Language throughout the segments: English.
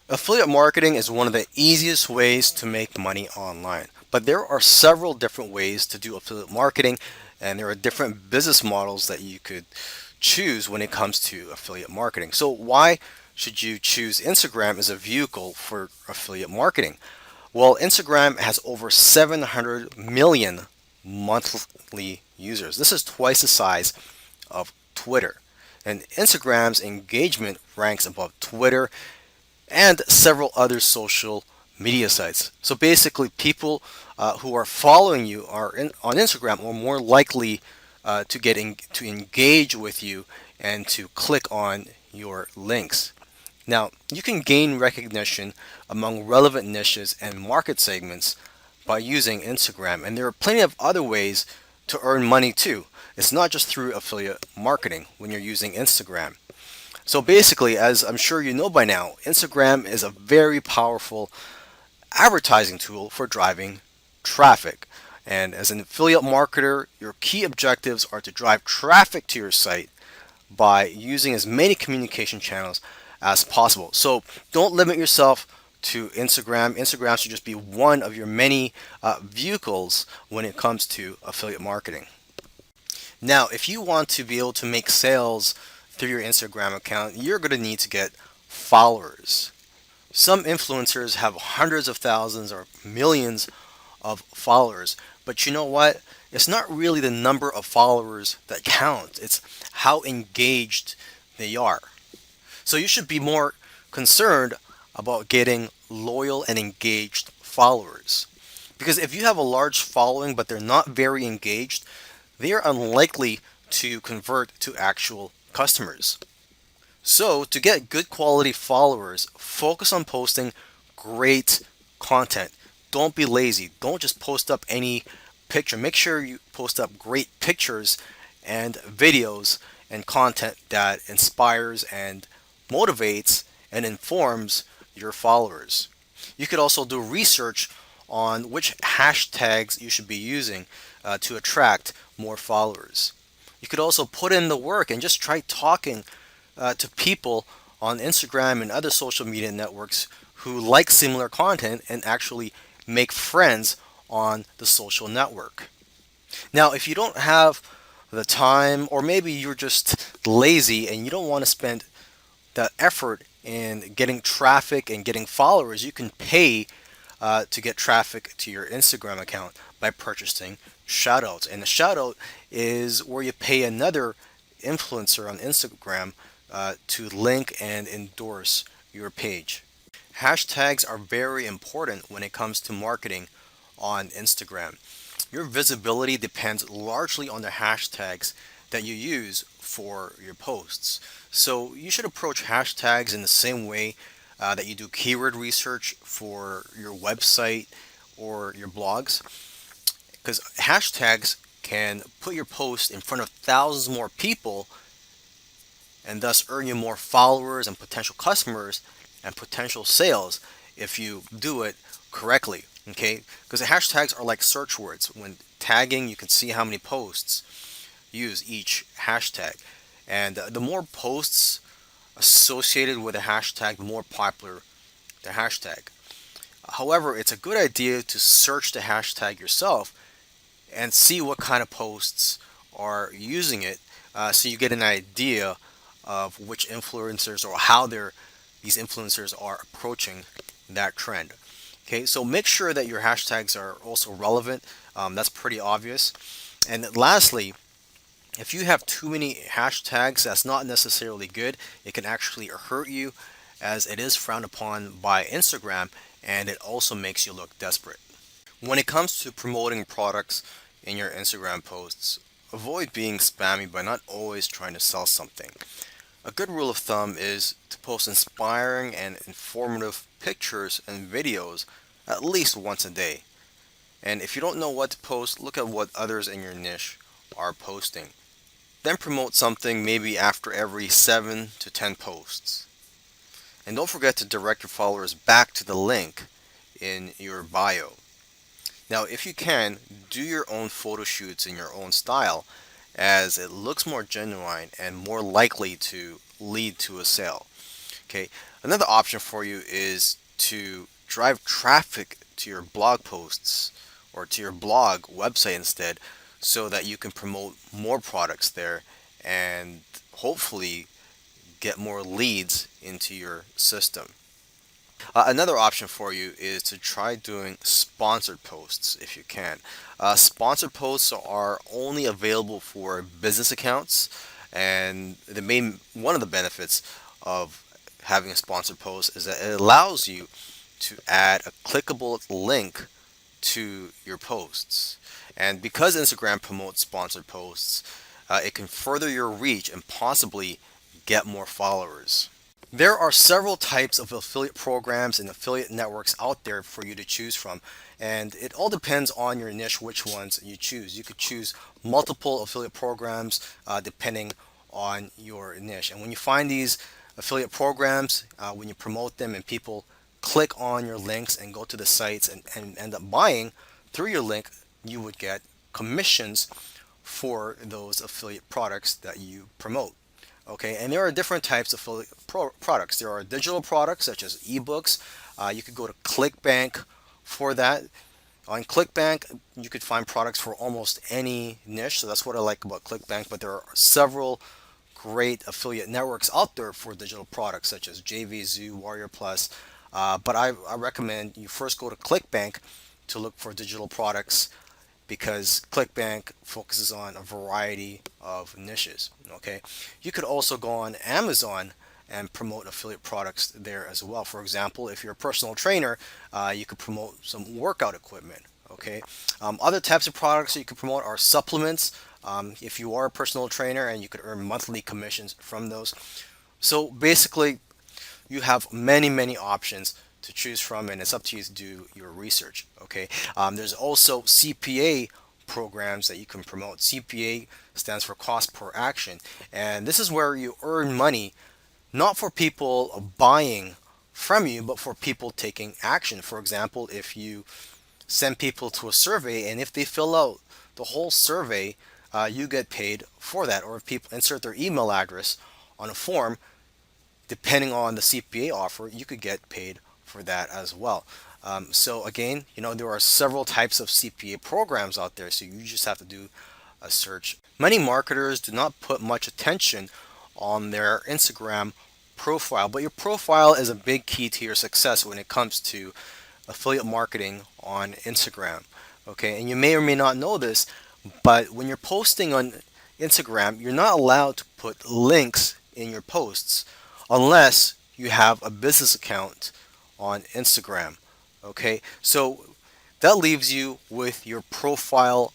Affiliate marketing is one of the easiest ways to make money online. But there are several different ways to do affiliate marketing, and there are different business models that you could choose when it comes to affiliate marketing. So, why should you choose Instagram as a vehicle for affiliate marketing? Well, Instagram has over 700 million monthly users. This is twice the size of Twitter. And Instagram's engagement ranks above Twitter and several other social media sites. So basically, people who are following you on Instagram are more likely to engage with you and to click on your links. Now, you can gain recognition among relevant niches and market segments by using Instagram, and there are plenty of other ways to earn money too. It's not just through affiliate marketing when you're using Instagram. So basically, as I'm sure you know by now, Instagram is a very powerful advertising tool for driving traffic. And as an affiliate marketer, your key objectives are to drive traffic to your site by using as many communication channels as possible. So don't limit yourself to Instagram. Instagram should just be one of your many vehicles when it comes to affiliate marketing. Now, if you want to be able to make sales through your Instagram account, you're going to need to get followers. Some influencers have hundreds of thousands or millions of followers, but you know what? It's not really the number of followers that count, it's how engaged they are. So you should be more concerned about getting loyal and engaged followers. Because if you have a large following but they're not very engaged, they are unlikely to convert to actual customers. So, to get good quality followers, focus on posting great content. Don't be lazy. Don't just post up any picture. Make sure you post up great pictures and videos and content that inspires and motivates and informs your followers. You could also do research on which hashtags you should be using to attract more followers. You could also put in the work and just try talking to people on Instagram and other social media networks who like similar content and actually make friends on the social network. Now, if you don't have the time, or maybe you're just lazy and you don't want to spend the effort in getting traffic and getting followers, you can pay to get traffic to your Instagram account by purchasing shoutouts. And the shoutout is where you pay another influencer on Instagram to link and endorse your page. Hashtags are very important when it comes to marketing on Instagram. Your visibility depends largely on the hashtags that you use for your posts. So you should approach hashtags in the same way that you do keyword research for your website or your blogs, because hashtags can put your post in front of thousands more people and thus earn you more followers and potential customers and potential sales if you do it correctly. Okay, because the hashtags are like search words. When tagging, you can see how many posts use each hashtag, and the more posts associated with a hashtag, the more popular the hashtag. However, it's a good idea to search the hashtag yourself and see what kind of posts are using it, so you get an idea of which influencers or how these influencers are approaching that trend. Okay, so make sure that your hashtags are also relevant. That's pretty obvious. And lastly, if you have too many hashtags, that's not necessarily good. It can actually hurt you, as it is frowned upon by Instagram, and it also makes you look desperate. When it comes to promoting products in your Instagram posts, avoid being spammy by not always trying to sell something. A good rule of thumb is to post inspiring and informative pictures and videos at least once a day. And if you don't know what to post, look at what others in your niche are posting. Then promote something maybe after every 7 to 10 posts. And don't forget to direct your followers back to the link in your bio. Now, if you can, do your own photo shoots in your own style, as it looks more genuine and more likely to lead to a sale. Okay, Another option for you is to drive traffic to your blog posts or to your blog website instead, so that you can promote more products there and hopefully get more leads into your system. Another option for you is to try doing sponsored posts if you can. Sponsored posts are only available for business accounts, and the main one of the benefits of having a sponsored post is that it allows you to add a clickable link to your posts. And because Instagram promotes sponsored posts, it can further your reach and possibly get more followers. There are several types of affiliate programs and affiliate networks out there for you to choose from, and it all depends on your niche which ones you choose. You could choose multiple affiliate programs depending on your niche. And when you find these affiliate programs, when you promote them and people click on your links and go to the sites and end up buying through your link, you would get commissions for those affiliate products that you promote. Okay, and there are different types of products. There are digital products such as ebooks. You could go to ClickBank for that. On ClickBank, you could find products for almost any niche. So that's what I like about ClickBank. But there are several great affiliate networks out there for digital products such as JVZoo, Warrior Plus. But I recommend you first go to ClickBank to look for digital products because ClickBank focuses on a variety of niches. Okay, you could also go on Amazon and promote affiliate products there as well. For example, if you're a personal trainer, you could promote some workout equipment. Okay, other types of products that you could promote are supplements. If you are a personal trainer, and you could earn monthly commissions from those. So basically, you have many options to choose from, and it's up to you to do your research. Okay, there's also CPA programs that you can promote. CPA stands for cost per action, and this is where you earn money not for people buying from you, but for people taking action. For example, if you send people to a survey and if they fill out the whole survey, you get paid for that. Or if people insert their email address on a form, depending on the CPA offer, you could get paid for that as well. So again, there are several types of CPA programs out there, so you just have to do a search. Many marketers do not put much attention on their Instagram profile, but your profile is a big key to your success when it comes to affiliate marketing on Instagram. Okay, and you may or may not know this, but when you're posting on Instagram, you're not allowed to put links in your posts unless you have a business account on Instagram. Okay, so that leaves you with your profile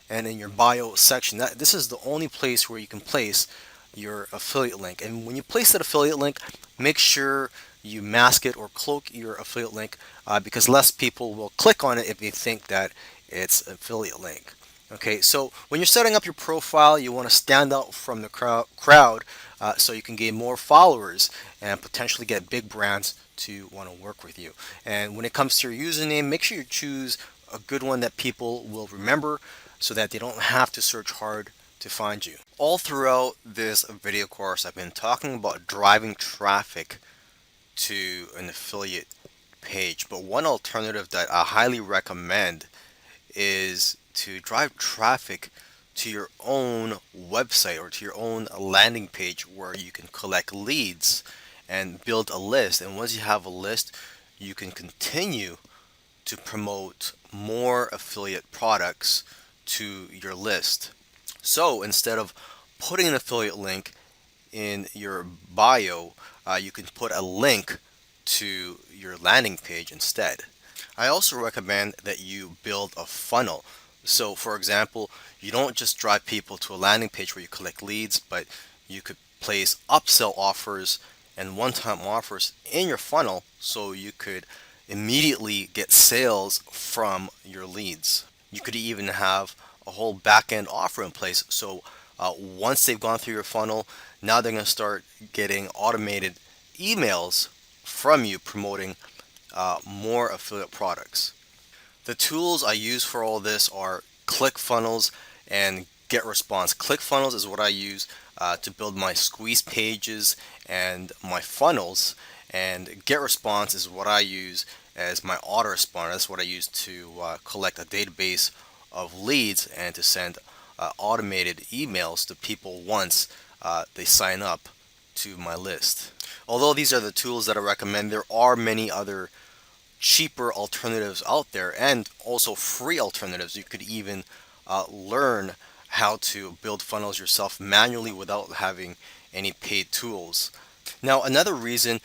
and in your bio section. This is the only place where you can place your affiliate link. And when you place that affiliate link, make sure you mask it or cloak your affiliate link because less people will click on it if they think that it's an affiliate link. Okay, so when you're setting up your profile, you want to stand out from the crowd so you can gain more followers and potentially get big brands to want to work with you. And when it comes to your username, make sure you choose a good one that people will remember so that they don't have to search hard to find you. All throughout this video course, I've been talking about driving traffic to an affiliate page, but one alternative that I highly recommend is to drive traffic to your own website or to your own landing page where you can collect leads and build a list. And once you have a list, you can continue to promote more affiliate products to your list. So instead of putting an affiliate link in your bio, you can put a link to your landing page instead. I also recommend that you build a funnel. So for example, you don't just drive people to a landing page where you collect leads, but you could place upsell offers and one-time offers in your funnel so you could immediately get sales from your leads. You could even have a whole back-end offer in place. So once they've gone through your funnel, now they're going to start getting automated emails from you promoting more affiliate products. The tools I use for all this are ClickFunnels and GetResponse. ClickFunnels is what I use to build my squeeze pages and my funnels. And GetResponse is what I use as my autoresponder. That's what I use to collect a database of leads and to send automated emails to people once they sign up to my list. Although these are the tools that I recommend, there are many other cheaper alternatives out there and also free alternatives. You could even learn how to build funnels yourself manually without having any paid tools. Now, another reason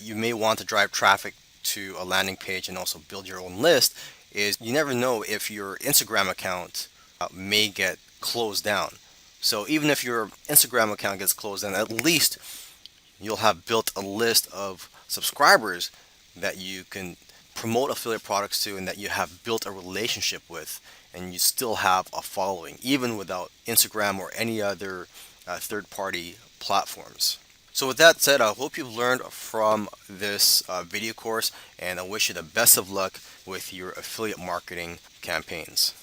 you may want to drive traffic to a landing page and also build your own list is you never know if your Instagram account may get closed down. So even if your Instagram account gets closed down, at least you'll have built a list of subscribers that you can promote affiliate products to and that you have built a relationship with, and you still have a following even without Instagram or any other third-party platforms. So with that said, I hope you've learned from this video course, and I wish you the best of luck with your affiliate marketing campaigns.